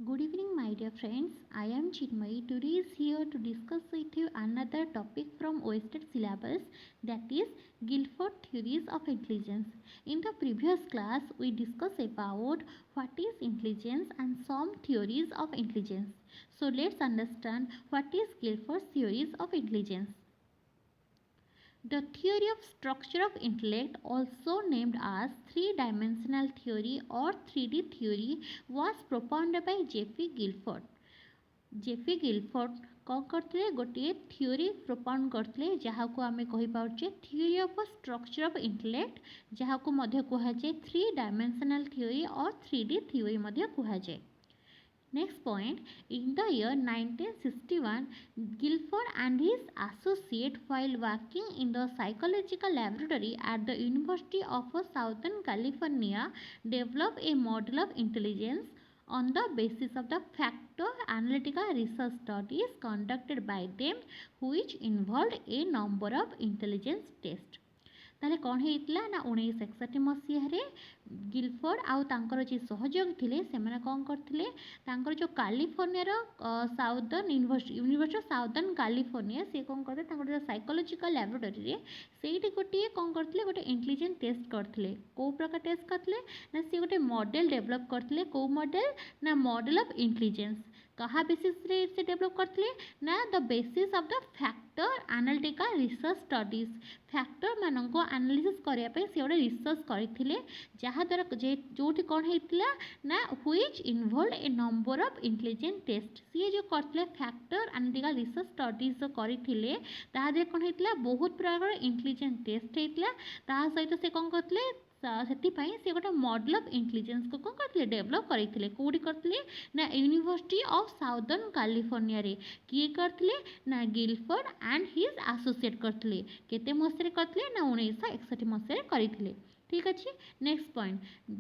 Good evening, my dear friends. I am Chinmay. Today is here to discuss with you another topic from Western syllabus, that is Guilford theories of intelligence. In the previous class, we discussed about what is intelligence and some theories of intelligence. So let's understand what is Guilford's theories of intelligence. The theory of structure of intellect, also named as three-dimensional theory or 3D theory, was propounded by J.P. Guilford. J.P. Guilford कौन करते गोटे theory प्रोपाउंड करते जहाँ को आम कहीपे theory of structure of intellect जहाँ को कहुए थ्री डायमेंशनल थ्योरी और 3D थ्योरी कहुए. Next point, in the year 1961, Guilford and his associate, while working in the psychological laboratory at the University of Southern California, developed a model of intelligence on the basis of the factor analytical research studies conducted by them, which involved a number of intelligence tests. ताले कौन होता ना 1961 मसीह Guilford आउ तांकर जे सहयोग थिले सेमाने कौन करथिले तांकर जो California southern university of southern California से कौन करते तांकर साइकोलॉजिकल लैबोरेटरी रे सेठी गोटे कौन करथिले गोटे इंटेलिजेंस टेस्ट करथिले को प्रकार टेस्ट करथिले ना से गोटे मॉडल डेवलप करथिले को मॉडल ना मॉडल ऑफ इंटेलिजेंस कहा बेसिस रे से डेवलप करथिले ना the basis of the factor analytical research studies factor मानक एनालिसिस करने से गोटे रिसर्च करते जहाँद्वारा जो कौन होता ना which involve a number of intelligence test सी जो करते फैक्टर एनालिटिकल रिसर्च स्टडीज जो करते तादे कौन होता बहुत प्रकार इंटेलिजेंस टेस्ट होता सहित से कौन करते से गोटे मॉडल ऑफ इंटेलिजेंस को कौन करते डेवलप करते कौटी करते ना यूनिवर्सिटी ऑफ साउदर्न कैलिफोर्निया रे किए करते ना गिलफोर्ड एंड हिज एसोसिएट करते केते मसीह करते ना 1961 मसीह करते. ठीक अच्छे. Next point,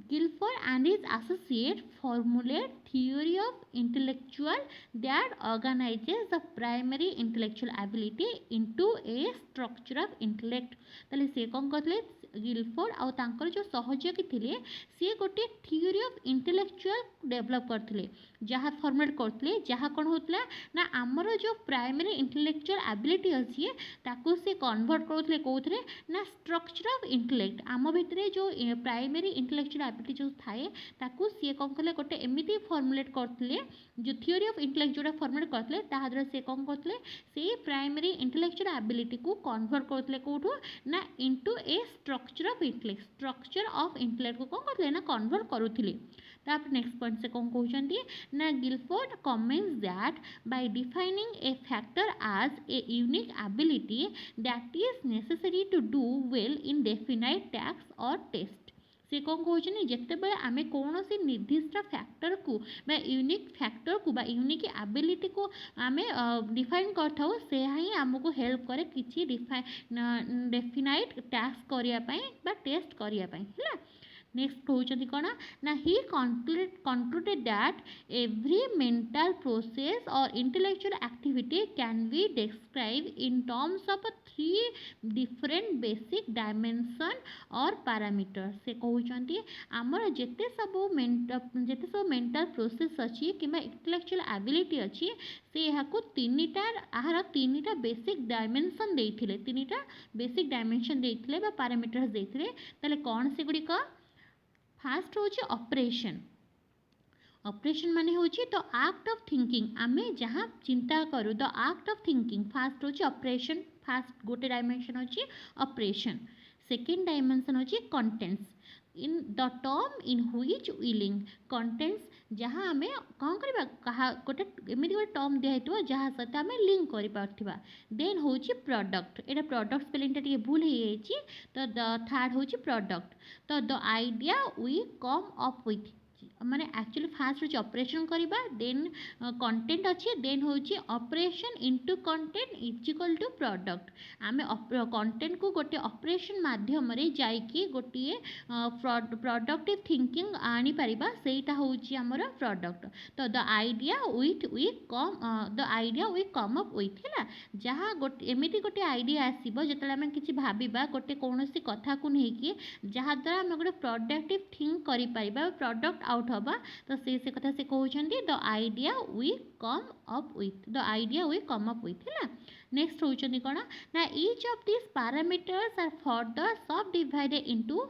Guilford and his associate formulate theory of intellectual that organises the primary intellectual ability into a structure of intellect. ताले से कौन करते गिलफोर्ड आउ तांकर जो सहयोगी थिले सी गोटे थियोरी ऑफ इंटेलेक्चुअल डेवलप करते जहाँ फॉर्मुलेट करते जहाँ कौन होता ना आमर जो प्राइमरी इंटेलेक्चुअल एबिलिटी अच्छी ताकू से कन्वर्ट करते कौन ना स्ट्रक्चर ऑफ इंटेलेक्ट आम भितर जो प्राइमरी इंटेलेक्चुअल एबिलिटी जो थाए ताकू सी कौन कले गोटे एमती फॉर्मुलेट करते जो थियोरी ऑफ इंटेलेक्ट जोटा फॉर्मुलेट करते ताद्वारा से कौन करते से प्राइमरी इंटेलेक्चुअल एबिलिटी को कन्वर्ट करते कौटू ना into a structure of intellect को कौन करते ना कन्वर्ट करुले. तापर नेक्स्ट पॉइंट से कौन कहते ना Guilford comments that by defining a factor as a unique ability that is necessary to do well in definite tasks और टेस्ट. से कौन कहते जिते आम कौन सी निर्दिष्ट फैक्टर को यूनिक फैक्टर को यूनिक एबिलिटी को आम डिफाइन कर से ही आमको हेल्प करे किसी डेफिनाइट टैक्स करने टेस्ट करने. नेक्स्ट कहते कौन ना ही concluded that every mental process or intellectual activity can be described in terms of three different basic dimension or parameters. से कहते आमर जिते सब मेंटल प्रोसेस अच्छी कि इंटेलेक्चुअल एबिलिटी अच्छी से यहाँ आहार तीन बेसिक डायमेंशन देते तीन बेसिक डायमेंशन देते पैरामीटर्स देते कौन से गुड़िक फास्ट हूँ ऑपरेशन. ऑपरेशन माने हूँ तो आक्ट ऑफ थिंकिंग आमे जहाँ चिंता करूँ the act of thinking fast हूँ ऑपरेशन फास्ट गोटे डायमेंशन अच्छी ऑपरेशन. सेकेंड डायमेंशन अच्छी contents in the term in which willing contents जहाँ आम कौन करवा कहा गोटे एमती गोटे टर्म दिखाई जहाँ सहित आम लिंक कर. देन हूँ प्रोडक्ट एटा प्रोडक्ट स्पेलिंग टे भूल हो तो द थर्ड हूँ प्रोडक्ट. तो the idea we come up with माने एक्चुअली फास्ट हूँ ऑपरेशन करवा देन कंटेंट अच्छे देन हूँ operation into content is equal to product. आम कंटेंट को गोटे ऑपरेशन माध्यम जाइए गोटे प्रोडक्टिव थिंकिंग आनी पारिबा सेटा हूँ आमर प्रोडक्ट. तो the idea we come up with है जहाँ गोटे एमती गोटे आइडिया आसो जो आम कि भाविबा गोटे कौन सी कथा को लेकिन जहाँद्वारा आम गोटे प्रोडक्टिव थिंक कर प्रोडक्ट आउट हवा तो से कथा से कहते the idea we come up with है। नेक्स्ट होचंदी कौन ना each of this parameters are further sub divided into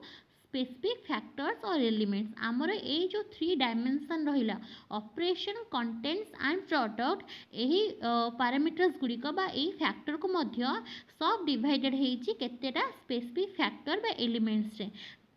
specific factors और एलिमेंट्स आमर ये जो 3 डायमेंशन रहा ऑपरेशन कंटेंट्स एंड प्रोडक्ट यही पैरामीटर्स गुड़िक फैक्टर को मध्य सब डिवाइडेड होती केतेटा स्पेसिफिक फैक्टर बा एलिमेंट्स रे।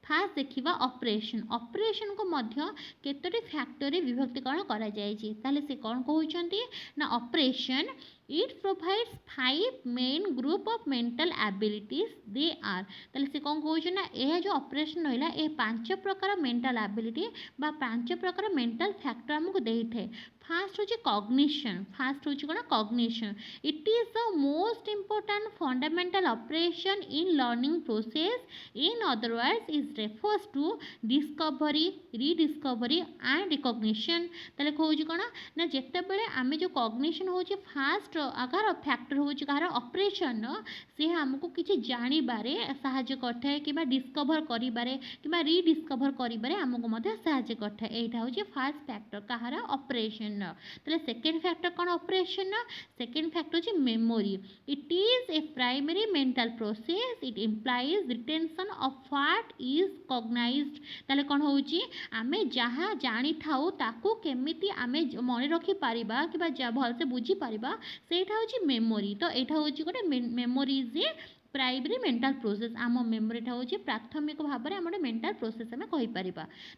फास्ट देखा ऑपरेशन को मध्य केतोटी फैक्टर विभक्तिकरण करा जायछि ताले से कौन कहउछंती ना operation it provides 5 main group of mental abilities they are ताले से कौन कहउछ ना यह जो ऑपरेशन रहिला ए 5 प्रकार मेंटल एबिलिटी बा 5 प्रकार मेंटल फैक्टर हमको देइथे। फास्ट होची कॉग्निशन कौन cognition it is the most important fundamental operation in learning process in other words is refers to discovery rediscovery and recognition ताले कहउछ कौन ना जेते बेले आमे जो कॉग्निशन होची फास्ट आकार फैक्टर होची कार ऑपरेशन से हमको किसी जानिबारे साहाय्य करथाय कि डिस्कवर करिबारे कि रीडिस्कवर करिबारे हमको मध्य साहाय्य करथाय एटा होची फास्ट फैक्टर कहार ऑपरेशन। ताले सेकंड फैक्टर कौन ऑपरेशन सेकंड फैक्टर होची memory it is a primary mental process it implies retention of what is cognized ताले कौन होची आमे जहाँ जानी थाउ ताकू केमिति आमे मन रखी पारिबा कि भल से बुझी पारिबा सेटा होची मेमोरी तो एटा होची गोटे memory is a primary mental process आम मेमोरीटा होची प्राथमिक भाव में आम मेंटल प्रोसेस आम कहीपर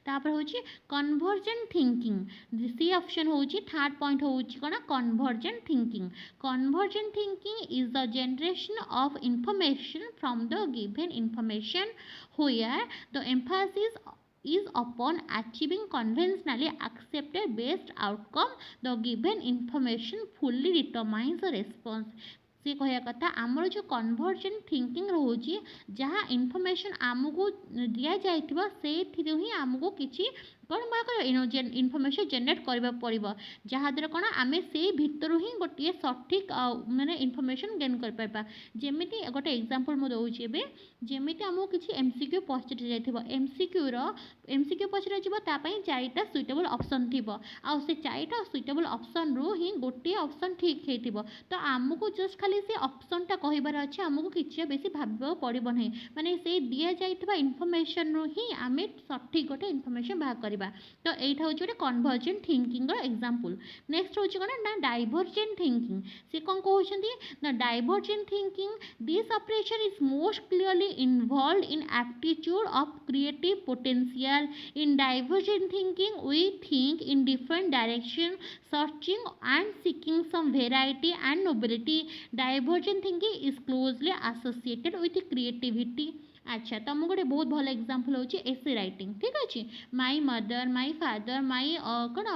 तापर होची कन्वर्जेंट थिंकिंग सी ऑप्शन होची थर्ड पॉइंट होची कौन convergent thinking is the generation of information from the given information where the Mphasis is upon achieving conventionally accepted best outcome the given information fully determines the response से कहया कथा आमर जो convergent thinking रोची जहाँ information आमको दिया जाइथिबा से ही आमको किसी कौन इनफॉरमेशन जनरेट करबा पड़िबो जहाँ द्वारा कौन आमे से भितर ही गोटे सठिक माने इनफॉरमेशन गेन कर पाइबा जेमिति गोटे एग्जांपल मो दउछि एबे जेमिति हमको किसी एमसीक्यू पचारि जाइथिबो एमसीक्यू पचारि जिवो ता पई 4टा सुइटेबल ऑप्शन थिबो आ से 4टा सुइटेबल ऑप्शन रो ही गोटे ऑप्शन ठीक हेतिबो तो आमको जस्ट खाली से ऑप्शनटा कहिबार अछि हमको किछि बेसी भाबिबो पड़िबो नै माने से दिया जाइथिबा इनफॉरमेशन रो ही आमे सठिक गोटे इनफॉरमेशन बाहर कर तो यही हूँ गोटे कन्वर्जेंट थिंकिंग एग्जांपल। नेक्स्ट हूँ कौन ना डाइवर्जेंट थिंकिंग से कौन कहते ना divergent thinking this operation is most clearly involve in aptitude of creative potential in divergent thinking we think in different direction searching and seeking some variety and nobility divergent thinking is closely associated with creativity. अच्छा तो मुझे गोटे बहुत भल example होची essay writing ठीक अच्छे my mother my father my कौन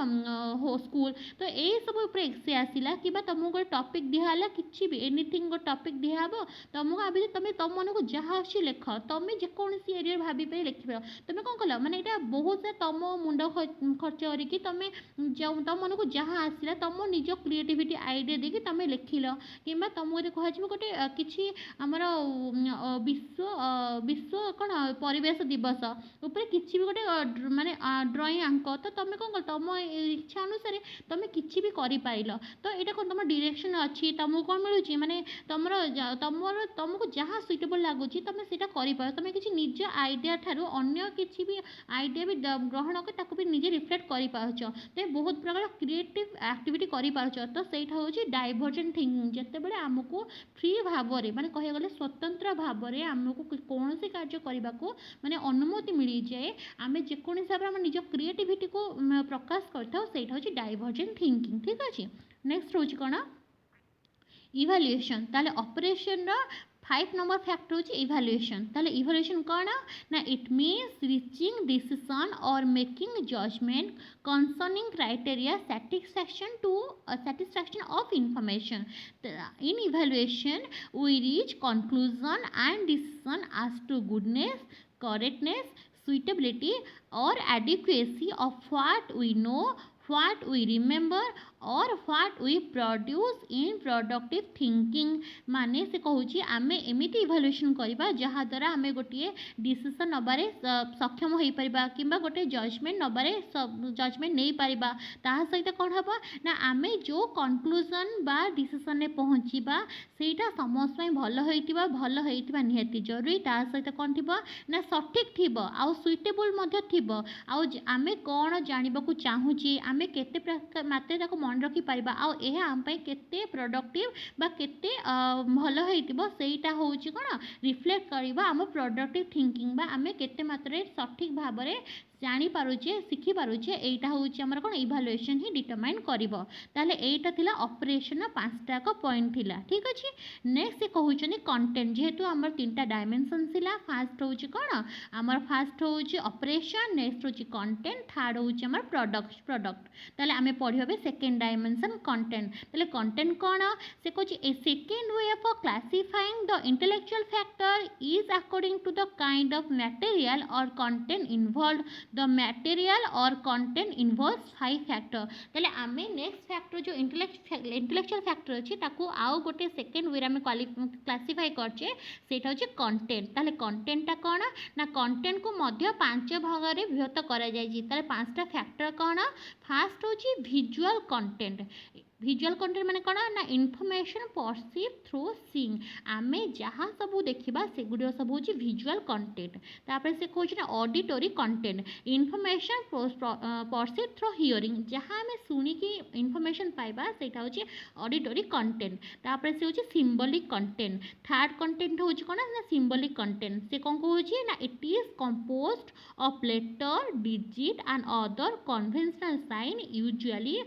हो स्कूल तो ये सब एसे आसला कि तुमको गोटे टॉपिक दिहला कि भी एनीथिंग गोटे टॉपिक दिहब तुमको भाभी तुम तुम मन को जहाँ अच्छी लेख तुम जेकोसी एरिया भाभी पे लिखिप तुम कौन कल मैंने यहाँ बहुत से तुम मुंड खर्च करके तुम तुम मन को जहाँ आसला तुम निज क्रिएटिविटी आइडिया देखिए तुम लिखिल कि तुमको कह गोटे कि आमर विश्व कौन परिवेश दिवस उपरे किसी भी गोटे माने ड्राइंग आंक तो तुम कौन कर तुम इच्छा अनुसार तुम किसी भी कर पाइल तो यहाँ कौन तुम डायरेक्शन अच्छी तुमको कौन मिलूँ माने तुम तुमको जहाँ सुइटेबल लगुच तुम से कर तुम किसी निज आइडिया ठारू अन्य किसी भी आइडिया भी ग्रहण कर भी निजे रिफ्लेक्ट कर पार्छ तो बहुत प्रकार क्रिएटिव एक्टिविटी कर तो सहीटा हूँ डाइवर्जेंट थिंकिंग जिते बड़े आमको फ्री भाव में माने कह गले स्वतंत्र भाव में आमको कौन से कार्य करने को माने अनुमति मिल जाए आम जेको हिसाब से निज क्रिएटिविटी को प्रकाश कर डाइवर्जेंट थिंकिंग ठीक अच्छे। नेक्स्ट हूँ कौन इवाल्युएशन ताले ऑपरेशन 5 नंबर फैक्टर हूँ इवाल्युएशन ताले इवाल्युएशन कौन ना इट मीन्स रीचिंग डिसीजन और making judgement concerning criteria satisfaction of information in evaluation we reach conclusion and decision as to goodness correctness suitability or adequacy of what we know what we remember or what we produce in productive thinking माने से कहूँ आमे एमिति evaluation करवा जहाँद्वारा आमे गोटे decision नबारे सक्षम हो पारिबा किंबा गोटे जजमेंट नबारे जजमेंट नहीं पारिबा ताहा सहित कौन हम ना आमे जो कंक्लूजन बा डिसीजन ने पहुँचीबा सेटा समस्त भल होइतिबा निहाती जरूरी ताहा सहित कौन थिबो ना सठिक थिबो आउ सुइटेबल मध्य थिबो आउ आमे कौन जानिबाकू चाहूची आमे केते मात्रे ताको मन रखी पारिबा आउ एहा आम पई केते प्रोडक्टिव बा केते भल होइतिबो सेटा होउची कोन रिफ्लेक्ट करबा आम प्रोडक्टिव थिंकिंग बा आमे केते मात्रे सठिक भाबरे जानी पारुचे शिखी पारुचे एटा होउची हमर कोन इभालुएशन ही डिटरमाइन करिवो ताले एटा थिला ऑपरेशन पांचटा को पॉइंट थिला ठीक अछि नेक्स्ट से कहउचनी कंटेंट जेहेतु हमर तीनटा डायमेंशन थिला फर्स्ट होउची कोन हमर फर्स्ट होउची ऑपरेशन नेक्स्ट होउची कंटेंट थर्ड होउची हमर प्रोडक्ट ताले आमे पढिबे सेकंड डायमेंशन कंटेंट ताले कंटेंट कोन से कहउची a second way of classifying the intellectual factor is according to the kind of material or content involved the material or content involves 5 factor ताले आमे नेक्स्ट फैक्टर जो इंटेलेक्चुअल फैक्टर अछि ताकू आउ गोटे सेकंड वे आमे क्लासिफाई करछे सेटा होचे कंटेंट ताले कंटेंट ता कोन ना कंटेंट को मध्य पांच भाग रे विभक्त करा जाय जी ताले पांचटा फैक्टर कोन फर्स्ट होची विजुअल कंटेंट विजुअल कंटेंट माने कोन ना इनफॉरमेशन परसीव थ्रू सीइंग आमे जहाँ सब देखिबा सेगुडो सब होची विजुअल कंटेंट तापर से कहूची ना auditory content information perceive through hearing जहाँ आमे सुनी की इनफॉरमेशन पाइबा सेटा होची ऑडिटरी कंटेंट तापर से होची सिंबॉलिक कंटेंट थर्ड कंटेंट होची कोन ना सिंबॉलिक कंटेंट से कोन कहूची ना it is composed of letter digit and other conventional sign usually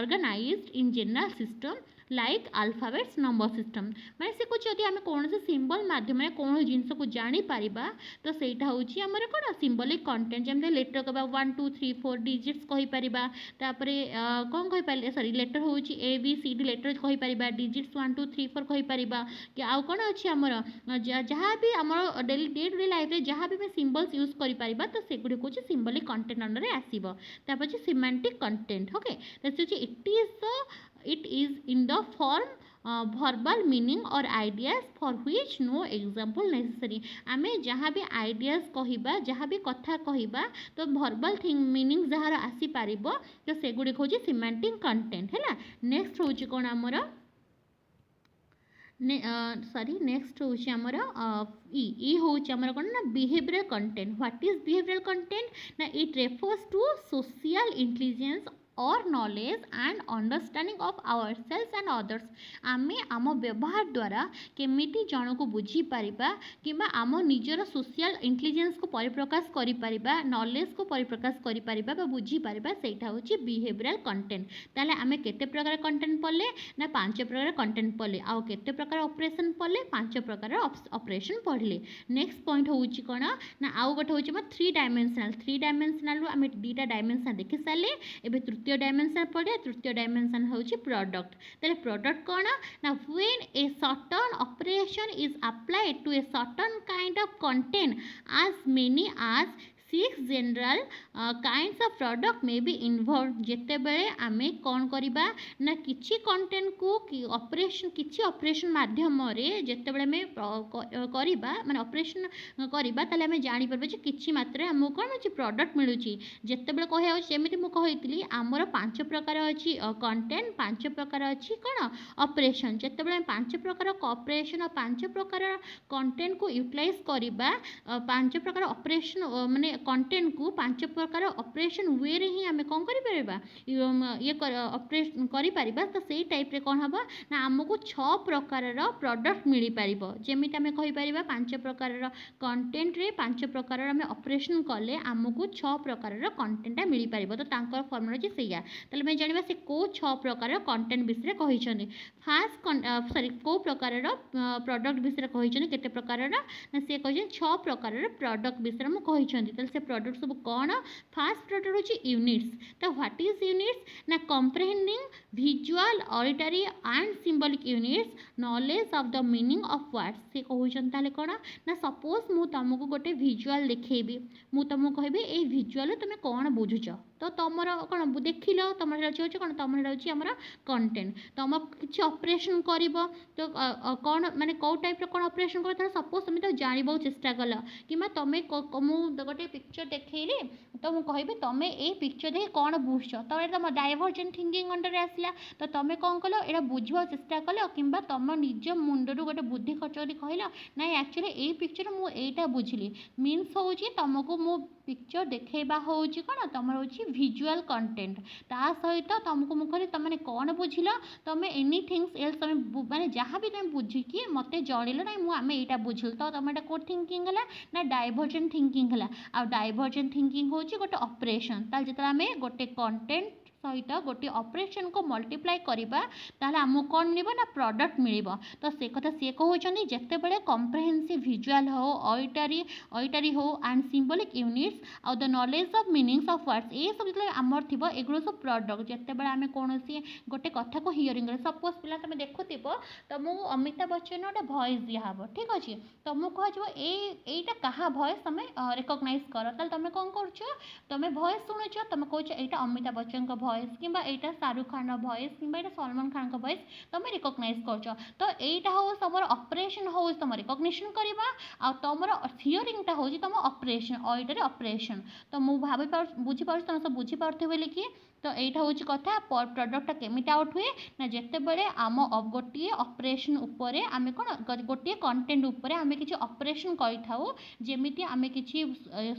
organised in general system like alphabets number system माने से कुछ यदि आमे कौन से सिंबल माध्यम कौन जिनस को जानी पारिबा तो सेटा होची हमर कोन सिंबॉलिक कंटेंट जेमते लेटर कहबा 1 2 3 4 डिजिट्स कहि पारिबा तापरे कोन कहि पाले सॉरी लेटर होची A B C D letter कहि पारिबा डिजिट्स 1 2 3 4 कहि पारिबा कि आउ कोन अछि हमर जहाँ भी हमर daily day to day life रे जहाँ भी सिंबल्स यूज करि पारिबा तो सेगुडी कोची सिंबॉलिक कंटेंट अंडर रे आसीबो तापछि semantic content okay that's it is in the form verbal meaning or ideas for which no example necessary आमे जहाँ भी ideas कहिबा जहाँ भी कथा कहिबा तो verbal meaning जहाँ आसी पारिबो तो सेगुडी होची semantic content हैला नेक्स्ट होची कोन हमर सॉरी नेक्स्ट होची हमर ई होची हमर कोन ना behavioural content what is behavioural content ना it refers to social intelligence or knowledge and understanding of ourselves and others आमे आम व्यवहार द्वारा केमिति जन को बुझी पारिबा किबा आम निजर सोशल इंटेलिजेंस को परिप्रकाश करि पारिबा नॉलेज को परिप्रकाश करि पारिबा बा बुझी पारिबा सेटा होची बिहेवियरल कंटेंट ताले आमे केते प्रकार कंटेंट पढले ना पांच प्रकार कंटेंट पढले आ केते प्रकार ऑपरेशन पढले पांच प्रकार ऑपरेशन पढले नेक्स्ट पॉइंट होची कोन ना आउ गोटे होची म थ्री डायमेंशनल रो आमे दीटा डायमेंशन देखि साले एबे तृतीय डायमेंशन पढ़िया तृतीय डायमेंशन होची प्रोडक्ट ताले प्रोडक्ट कोन ना when a certain operation is applied to a certain kind of content as many as 6 general kinds of product may be involve जेते बेले आमे कोन करिबा ना किछि कंटेंट को ऑपरेशन किछि ऑपरेशन माध्यम रे जेते बेले में करिबा माने ऑपरेशन करिबा ताले आमे जानि परबे जे किछि मात्रे हमो कोन अछि प्रोडक्ट मिलुची जेते बेले कहै हो जेमिति मु कहितली हमर पांच प्रकार अछि कंटेंट पांच प्रकार अछि कोन ऑपरेशन जेते बेले पांच प्रकार ऑपरेशन और पांच प्रकार कंटेंट को यूटिलाइज करिबा पांच प्रकार ऑपरेशन माने कंटेंट को पांच प्रकार ऑपरेशन वे रे ही हमें कौन करि परबा ये ऑपरेशन करि परबा तो सेही टाइप रे कोन हबा ना हमको 6 प्रकार रो प्रोडक्ट मिली परबो जेमिति हमें कहि परबा पांच प्रकार रो कंटेंट रे पांच प्रकार रो हमें ऑपरेशन कले हमको 6 प्रकार रो कंटेंट मिली परबो तो तांकर फॉर्मूला जे सेया तले मैं जानिबा से को 6 प्रकार रो कंटेंट विषय कहि छनी फर्स्ट सॉरी को प्रकार रो प्रोडक्ट विषय कहि छनी केते प्रकार रो ना से कहि 6 प्रकार रो प्रोडक्ट विषय मु कहि छनी से प्रोडक्ट सब कौन फर्स्ट प्रोडक्ट होची यूनिट्स तो व्हाट इज यूनिट्स ना कंप्रेहेंडिंग visual, auditory and symbolic units, knowledge of the meaning of words। से कहउछन ताले कोन ना सपोज मु तुमको गोटे विजुअल देखैबी, मु तुमको कहबी ए विजुअल तुमे कोन बुझुछ, तो तुमर कोन देखिल तुमर अछि कोन तुमर अछि हमर कंटेंट, तुम किछि ऑपरेशन करिवो तो कोन माने को टाइप रो कोन ऑपरेशन कर, तो सपोज तुम तो जानबो चेष्टा कल कि तुम मु गोटे पिक्चर देखैली तो मु कहबी तुमे ए पिक्चर देख कोन बुझछ, तो एटा तुम डाइवर्जेंट थिंकिंग अंडर आसला, तो तुम कौन कल एटा बुझवा चेष्टा कल कि तुम निज मुंडरू गोटे बुद्धि खर्च कर कहल ना एक्चुअली ए पिक्चर मु एटा बुझिली, मीन्स हूँ तुमको मु पिक्चर देखा हूँ कौन तुम हूँ विजुअल कंटेंट, ता सहित तुमको मु कहली तुमने कौन बुझिल, तुम एनीथिंग्स एल्स तुम माने जहाँ भी तुम बुझिकी मत जड़िल ना आम यहाँ बुझिल, तो तुम एटा कोड थिंकिंग है ना डाइवर्जेंट थिंकिंग है। आ डाइवर्जेंट थिंकिंग हूँ गोटे ऑपरेशन, ताल जो आम गोटे कंटेंट सहित गोटे ऑपरेशन को मल्टीप्लाई करवा ताहले आमको कौन मिल ना प्रोडक्ट मिल, तो से कथा सी कहते जिते बड़े कम्प्रेहेंसिव विजुअल हो ऑडिटरी हो एंड सिंबलिक यूनिट्स आउ the knowledge of meanings of words ये सब जो आमर थी एगुलो सब प्रोडक्ट जिते बड़े आम कौन गोटे कथा को हियरिंग सपोज पिला तुम देखु तुमको अमिताभ बच्चन गोटे भॉइस दिहब, ठीक अच्छे तुमको कह क्या भॉइस तुम रिकग्नाइज कर, तुम कौन कर तुम भॉइस शुणुच तुम कौच यहाँ अमिताभ बच्चन का भॉइस कि शाहरुख खान भॉइस कि सलमान खान का भॉइस तुम रिकग्नाइज कर, तो यहाँ हूँ तुम ऑपरेशन हूँ तुम रिकग्निशन करवा आ तुम हियरिंगटा हूँ तुम ऑपरेशन ऑडिटरी ऑपरेशन, तो मुझे भाभी बुझीपार तुम सब बुझीपारे बोली कि तो यहाँ हूँ कथा प्रोडक्टा केमी आउट हुए ना जिते बड़े आम गोटे ऑपरेशन उपरे आम कौन गोटे कंटेंट उपरे आम किसी ऑपरेशन करमी आम कि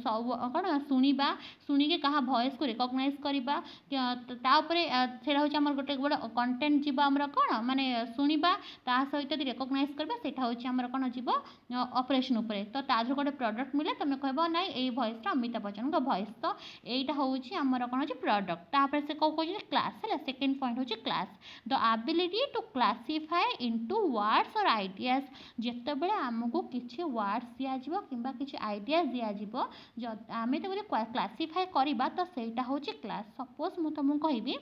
कौन शुणा शुणिकी क्या भॉइस को रिकग्नाइज करवा से हूँ गोटे बड़ कंटेंट जीव आम कौन माने शुणा ता सहित रिकग्नाइज करवा से हूँ कौन जीव ऑपरेशन उपरे, तो ताजु गोटे प्रोडक्ट मिले तुम कह ना ये भॉइस अमिताभ बच्चन का भॉइस, तो यहाँ हूँ आमर कौन हो प्रोडक्ट। तापर से कौन कह क्लास है सेकेंड पॉइंट हूँ class the ability to classify into words और आइडियाज, जिते बड़े आमको किसी वर्ड्स दिज्व कि किसी आइडियाज दिज्व आम तो क्लासीफाए करवा, तो सहीटा हूँ क्लास। सपोज मुझे तुमको कहबी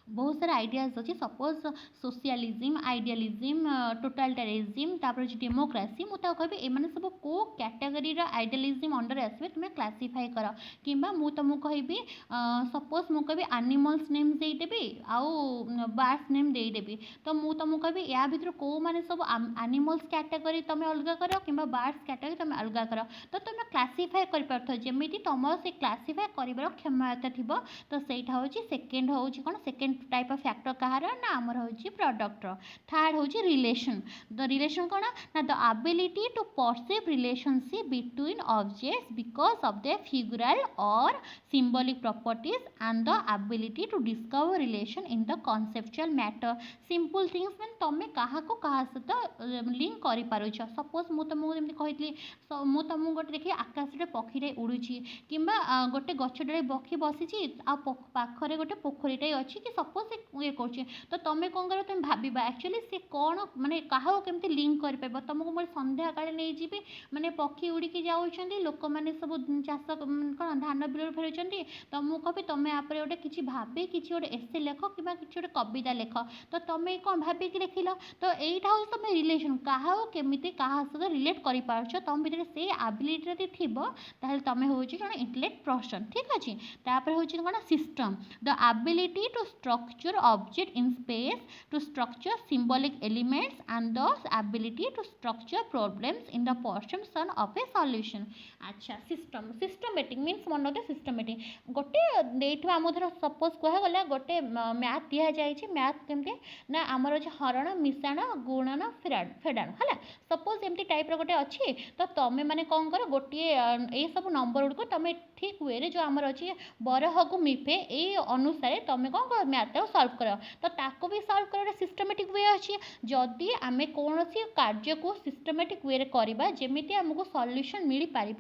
बहुत सारा आइडियाज अच्छे सपोज सोशलिज्म आइडियालिज्म टोटालिटारिज्म तापर डेमोक्रेसी मुझे कहबी एमाने सब को कैटेगरी आइडियालिज्म अंडर आसबे तुम क्लासीफाई कर कि तुमको कहबी सपोज मुझे कहबी एनिमल्स नेम देदेवी आउ बर्ड्स नेम देदेवी, तो मुझे तुमको कहबी या भर कौ मैंने सब एनिमल्स कैटेगरी तुम अलग कर कि बर्ड्स कैटेगरी तुम अलग कर, तो तुम क्लासीफाई कर जमी तुम से क्लासीफाई कर क्षमता थी, तो सहीटा हूँ सेकेंड हूँ कौन सेकेंड टाइप ऑफ फैक्टर कहार ना आमर हूँ प्रोडक्ट। थर्ड हूँ रिलेशन, द रिलेशन कौन ना the ability to perceive relationship between objects because of the figural or symbolic properties and the ability to discover relation in the conceptual matter. Simple things mean तुम क्या क्या सहित link कर suppose मुझे तुमको जमी कही मुझे तुमको गोटे देखिए आकाश पक्षी उड़ूची कि गोटे गछटे पक्षी बसी पाखरे गोटे पोखरीटे अच्छी कि सपोज ये कर, तो तुम कौन कर तुम भाव एक्चुअली सी कौन माने क्या केमती लिंक कर तुमको मैं संध्या काले नहीं जी माने पक्षी उड़िकी जाऊँच लोक मैंने सब चाष कौन धान बिल फेरुंट, तो मुझे कह तुम आप गोटे किसी भावे किसी गोटे एसे लेख कि किसी गोटे कविता लेख, तो तुम कौन भाविक लिखिल, तो यहाँ हूँ तुम रिलेसन क्या केमी क्या सहित रिलेट कर तुम भर से एबिलिटी थी तुम हूँ जन इंटेलेक्ट पर्सन, ठीक अच्छे। तापर हूँ कौन system the ability to structure object in space to structure symbolic elements and the ability to structure problems in the perception of a solution. अच्छा सिस्टम सिस्टमेटिक मीन्स मन रखिए सिस्टमेटिक गोटे आम धर सपोज कहगला गोटे मैथ दि जाए मैथ केमती ना आमर अच्छे हरण मिशाण गुणन फेडाण है सपोज एमती टाइप गोटे अच्छी, तो तुम मैंने कौन कर गोटे ये सब नंबर गुड़ तुम ठीक वे जो आमर अच्छी बरहगु मिफे ये अनुसार तुम कौन कर मैथ सल्व कर, तो ताको भी सल्व कर सिस्टमेटिक वे अच्छी जदि आम कौन कार्य को सिस्टमेटिक वे करवा जमी आमको सल्यूशन मिल पार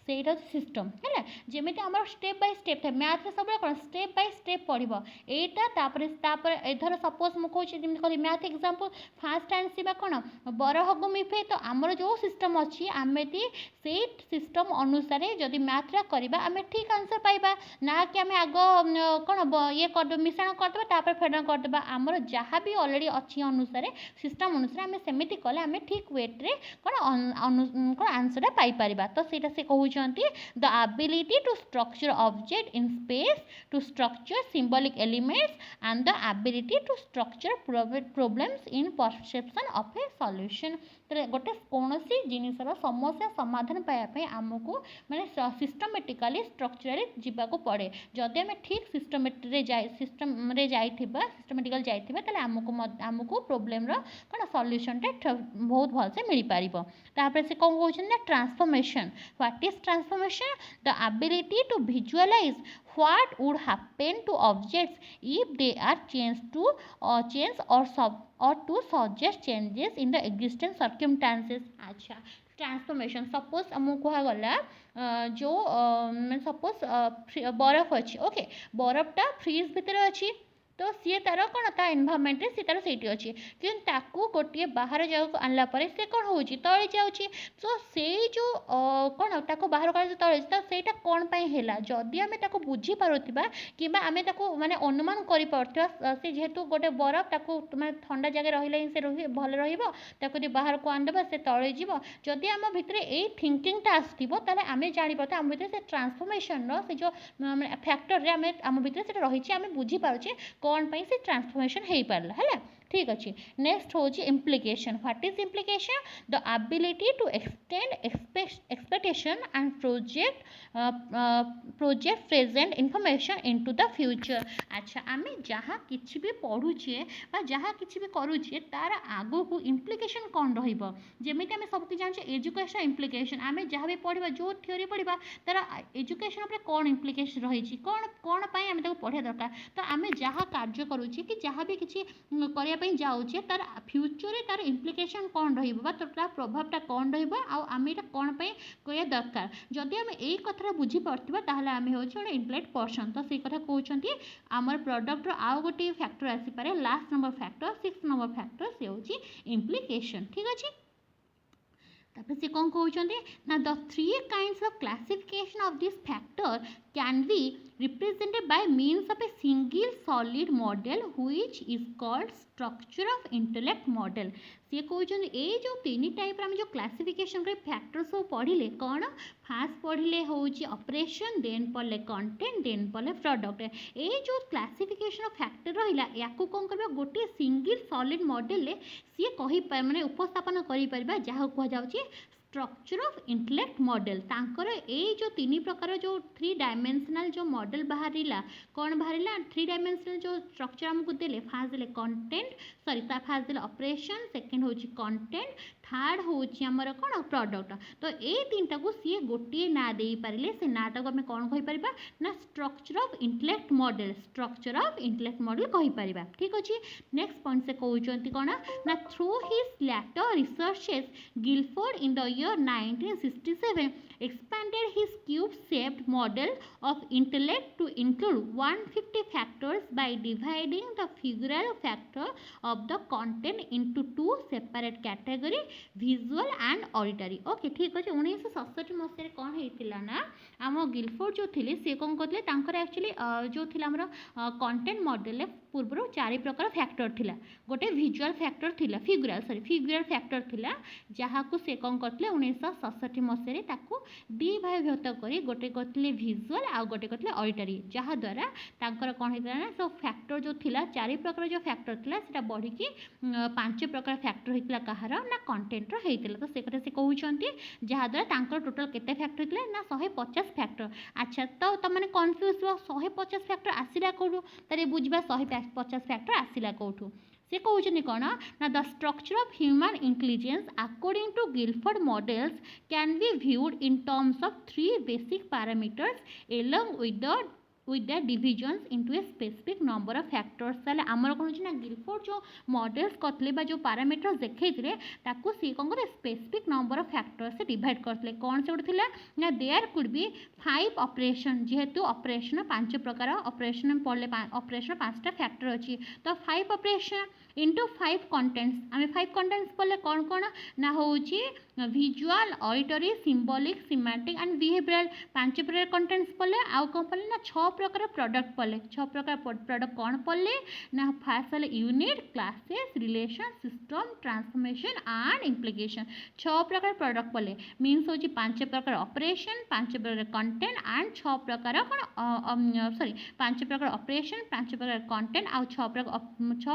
से सिस्टम है जमी आम स्टेप बाय स्टेप थे मैथ सब कौन स्टेप बाय स्टेप पढ़ो यहाँ एधर सपोज मुझे कहली मैथ एग्जांपल फास्ट आंसर कौन बरहगु मिफे, तो आमर जो सिस्टम अच्छी आम से सिस्टम अनुसार जदि मैथ्रा करवा आम ठीक आंसर पाइबा ना कि आम आग कौन ये कर मिश्रण कर करदेबा तापर फेडन करदेबा आमर जहाँ भी ऑलरेडी अच्छी अनुसार सिस्टम अनुसार आम सेमती कले आम ठीक वेट्रे कौन आंसर पाई परिबा तो सेटा से कहउचंती the ability to structure object in space to structure symbolic elements and the ability to structure problems in perception of a solution तो गोटे कौन सी जिनसर समस्या समाधान पाइबापी आमको माने सिस्टमेटिकली स्ट्रक्चरली जीवाक पड़े जदि आम ठीक सिस्टमेटिकल जाइए आमको प्रोब्लेम कौन सॉल्यूशन बहुत भलसे मिल पार तापर से कौन कहते हैं transformation what is transformation the ability to visualise what would happen to objects if they are changed or to suggest changes in the existing circumstances अच्छा ट्रांसफॉर्मेशन सपोज आमको कहगला जो सपोज बरफ अच्छी ओके बरफटा फ्रिज भितर अच्छी तो सी तार कौन ता एनवायरमेंट सी तार से अच्छी कि गोटे बाहर जगह आनला सी कौन हो तले जाऊँगी तो से जो कौन ताको बाहर कर तले तो सहीटा कौन है जदि आम बुझी पारुवा कि आम माने अनुमान कर जेहेतु गोटे बरफ ताको मैं ठंडा जगह रही से भल रही बाहर को आनदेबा से तले जीव जदि आम भितर ये थिंकिंगटा आसो आम जापर आम भर से ट्रांसफॉर्मेशन से जो फैक्टर आम भर से रही आम बुझीपारे कौन पाई से ट्रांसफॉर्मेशन हो पारा है ठीक अच्छे नेक्स्ट हूँ implication what is implication the ability to extend expectation and project present information into the future अच्छा आम जहाँ कि भी पढ़ुचे जहाँ कि भी करुचे तार आगो को इम्प्लिकेशन कौन रमी आम सबक जानते एजुकेशन इम्प्लिकेशन आम जहाँ भी पढ़ा जो थ्योरी पढ़ा तार एजुकेशन उपर कौन इम्प्लिकेशन रही कौन कौन आम पढ़ा दरकार तो आम जहाँ कार्य करुचे कि जहाँ भी किसी जाऊे तार फ्यूचर तार इम्प्लिकेशन कौन तार प्रभावटा कौन रम कौन कह दरकार जदि आम यही कथा बुझीपार आम हूँ गोटे इंटेलिजेंट पर्सन तो से कथा कहते आमर प्रोडक्टर आउ गोटे फैक्टर आसीपे last number factor 6 number factor से हूँ इम्प्लिकेशन ठीक अच्छे तापर से कौन कहते ना the 3 kinds of classification of this factor can be represented by means of a single solid model which is called structure of intellect model सी कहते ये जो 3 टाइप आम जो क्लासिफिकेशन कर फैक्टर सब पढ़ले कौन फास्ट पढ़ले हूँ ऑपरेशन देन पढ़ले कंटेंट देन पढ़ले प्रोडक्ट ये जो क्लासिफिकेशन ऑफ फैक्टर रहा या कौन कर गोटे सिंगल सॉलिड मॉडल सी कही माने उपस्थापन कर जहाँ कहुच्छे स्ट्रक्चर ऑफ इंटेलेक्ट मॉडल तांकर ए जो 3 प्रकार जो 3 डायमेंशनल जो मॉडल बाहरिला कौन बाहरिला 3 डायमेंशनल जो स्ट्रक्चर आमको देले फास्ट देले कंटेंट सॉरी फास्ट देले ऑपरेशन सेकंड होची कंटेंट थर्ड होची हमर कौन प्रोडक्ट तो ए 3टा को सी गोटे ना दे पारे से नाटा को आम कौन कहि परिबा ना स्ट्रक्चर ऑफ इंटेलेक्ट मॉडल कहि परिबा ठीक अछि नेक्स्ट पॉइंट से कहउचंती कौन ना through his later researches Guilford in the year 1967 expanded his cube-shaped model of intellect to include 150 factors by dividing the figural factor of the content into 2 separate category visual and auditory okay ठीक अच्छे 1967 मसीह कौन होता ना आम Guilford जो थे सी कौन कहते एक्चुअली जो थी आम कंटेंट मॉडल पूर्व 4 प्रकार फैक्टर थिला गोटे विजुअल फैक्टर थिला फिगुराल फैक्टर थिला जहाँ को से कौन करते 1967 मसीह दी भाई विभक्त कर गोटे करते विजुअल आउ गोटे करते ऑडिटरी जहाँद्वारा तांकर कौन होता ना सो फैक्टर जो थिला 4 प्रकार जो फैक्टर थिला सेटा बढ़ी 5 प्रकार फैक्टर होता कहार ना कंटेंट होता तो से कथा से कहते जहाँद्वारा तांकर टोटल केते फैक्टर थिला ना 150 फैक्टर अच्छा तो तुमने कन्फ्यूज हो 150 फैक्टर आसला कौटू तारे बुझा 150 फैक्टर आसला कौटू से कहते कौन ना the structure of human intelligence according to Guilford models can be viewed in terms of 3 basic parameters along with the divisions into a specific number of factors ताले आमर कौन ना गिलफोर्ड जो मॉडल्स करते जो पैरामीटर्स देखते ताकू सी कौन कर स्पेसिफिक नंबर ऑफ फैक्टर्स से डिवाइड करते कौन से गोटे ना देयर कुड बी 5 ऑपरेशन जेहेतु ऑपरेशन 5 प्रकार ऑपरेशन पढ़ले ऑपरेशन 5टा फैक्टर अच्छी तो 5 ऑपरेशन इंटू 5 कंटेंट्स आम 5 कंटेंट्स पढ़ले कौन कौन ना हूँ visual auditory symbolic semantic and behavioural 5 प्रकार कंटेंट्स पढ़ले आउ कौन पढ़ले ना 6 प्रकार प्रॉडक्ट पढ़ले 6 प्रकार प्रॉडक्ट कौन पढ़ले ना फास्ट वाले unit classes relation system transformation and implication 6 प्रकार प्रॉडक्ट पढ़ले मीन्स हो 5 प्रकार ऑपरेशन 5 प्रकार कंटेंट एंड 6 प्रकार कौन सॉरी 5 प्रकार ऑपरेशन 5 प्रकार कंटेंट आउ 6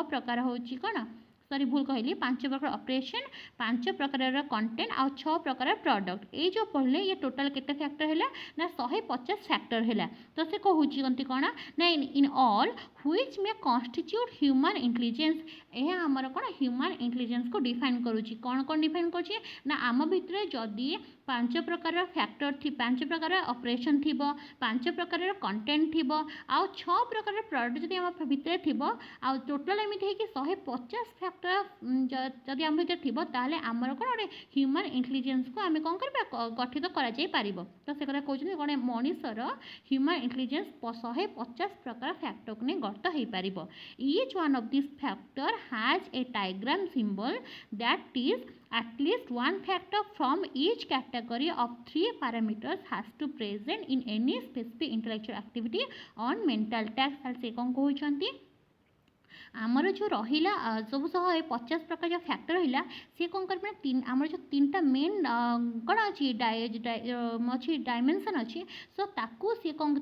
प्रकार हूँ कौन सॉरी भूल कहली 5 प्रकार ऑपरेशन 5 प्रकार कंटेंट आउ 6 प्रकार प्रोडक्ट ये जो पढ़ले ये टोटल केते फैक्टर है ना 150 फैक्टर है तो से कहूँ कौन ना in all which may constitute human intelligence यह आमर कौन ह्यूमन इंटेलिजेंस को डिफाइन करुच्ची कौन कौन डिफाइन करुच्ची ना आम भितर जदि 5 प्रकार फैक्टर थी 5 प्रकार ऑपरेशन थी 5 प्रकार कंटेंट थी आउ 6 प्रकार प्रोडक्ट जब आम भितर थी आउ टोटल एमती है 150 फैक्टर जदि आम भितर थी ताले आमर कौन गोटे ह्यूमन इंटेलिजेंस को आम कौन कर गठित कर तो से कथा कहते कौन मनीषर ह्यूमन इंटेलिजेंस 150 प्रकार फैक्टर को नहीं गठित हो पार each one of this factor has a diagram symbol that is at least one factor from each category of 3 parameters has to present in any specific intellectual activity on mental task से कौन कहते आमर जो रहा सब 150 प्रकार जो factor रहा सी कौन कर आमर जो 3टा मेन कौन अच्छी अच्छी डायमेंशन अच्छी सो ताकू सी कौन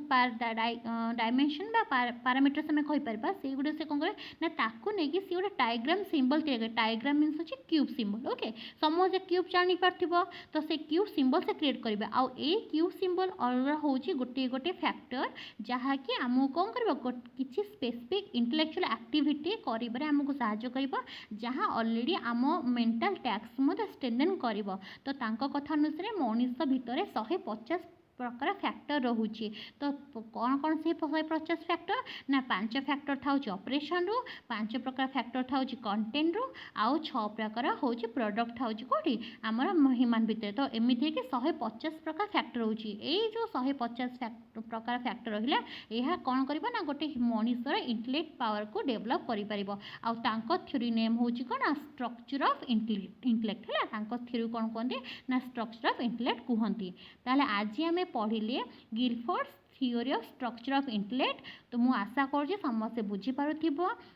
डायमेंशन पारामीटर्स आम कहीपर से गोटे से कौन करे ना ताकू नहीं सी गोटे डायग्राम सिंबल तैयार डायग्राम मीन्स अच्छे क्यूब सिंबल ओके समझे क्यूब जानी पार्थिव तो से क्यूब सिंबल से क्रिएट करेंगे आउ ए क्यूब सिंबल अलग हूँ गोटे गोटे फैक्टर जहाँकि आमको कौन कर किसी स्पेसिफिक इंटेलेक्चुअल एक्टिविटी करिबारे आमको साहाय्य करिबो जहाँ ऑलरेडी आम मेंटल टैक्स मते स्ट्रेंथन करिबो तो तांको कथा अनुसार मनीष भितर 150 प्रकार फैक्टर रोचे तो कौन कौन से 150 फैक्टर ना 5 फैक्टर था ऑपरेशन रु 5 प्रकार फैक्टर था कंटेंट रु आउ 6 प्रकार हूँ प्रोडक्ट था कौटी आमर ह्यूमन भितर तो एमती है 150 प्रकार फैक्टर रोचे ये जो 150 प्रकार फैक्टर रहा यह कौन कर गोटे मनीषर इंटेलेक्ट पावर को डेभलप कर थ्योरी नेम हूँ कौन स्ट्रक्चर ऑफ इंटेलेक्ट है थ्योरी कौन कहते ना स्ट्रक्चर ऑफ इंटेलेक्ट कहते ताले आज आम पढ़िले Guilford's theory of structure of intellect तो मु आशा कर समस्ते बुझीपार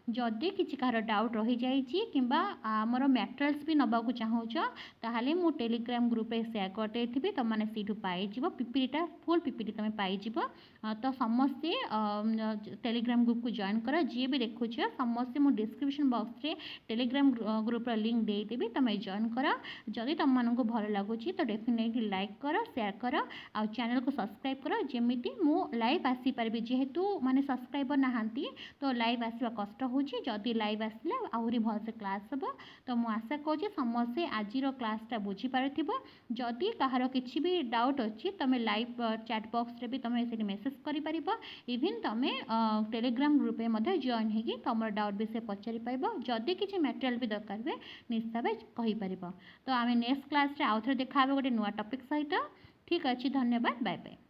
जदि किसी कहार डाउट रही जाइए कि आमर मटेरियल्स भी नबाक चाहूच ताहले मु टेलीग्राम ग्रुप रे शेयर करदेथि तुम मैंने सीठू पाइब पीपीटा फुल पीपीटी तुम पाइब तो समस्ते टेलीग्राम ग्रुप को जॉइन कर जी भी देखुच समस्ते मु डिस्क्रिप्शन बॉक्स रे टेलीग्राम ग्रुप लिंक देदेवी तुम जॉइन कर जदि तुम मानक भल लगुच तो डेफिनेटली लाइक कर शेयर कर आ चैनल को सब्सक्राइब कर जमीती मु लाइव आसीपारि जेहेतु माने सब्सक्राइबर नहांती तो लाइव आसवा कष्ट होची जदि लाइव आसले आहुरी भल से क्लास हम तो मु आशा करूँ समस्ते आज क्लासटा बुझी पारिथिबो जदि कहार किछि भी डाउट अच्छी तुम लाइव चैट बॉक्स रे भी तुम से मेसेज करि परिबो इवन तुम टेलीग्राम ग्रुप में मध्य जॉइन होगी तुम डाउट विषय पचारि पाइबो जदि किछि मटेरियल भी दरकार हुए निश्चित भाव कहि परिबो तो आम नेक्स्ट क्लास रे आउ थे देखा गोटे नुआ टॉपिक सहित ठीक अच्छे धन्यवाद बाय बाय।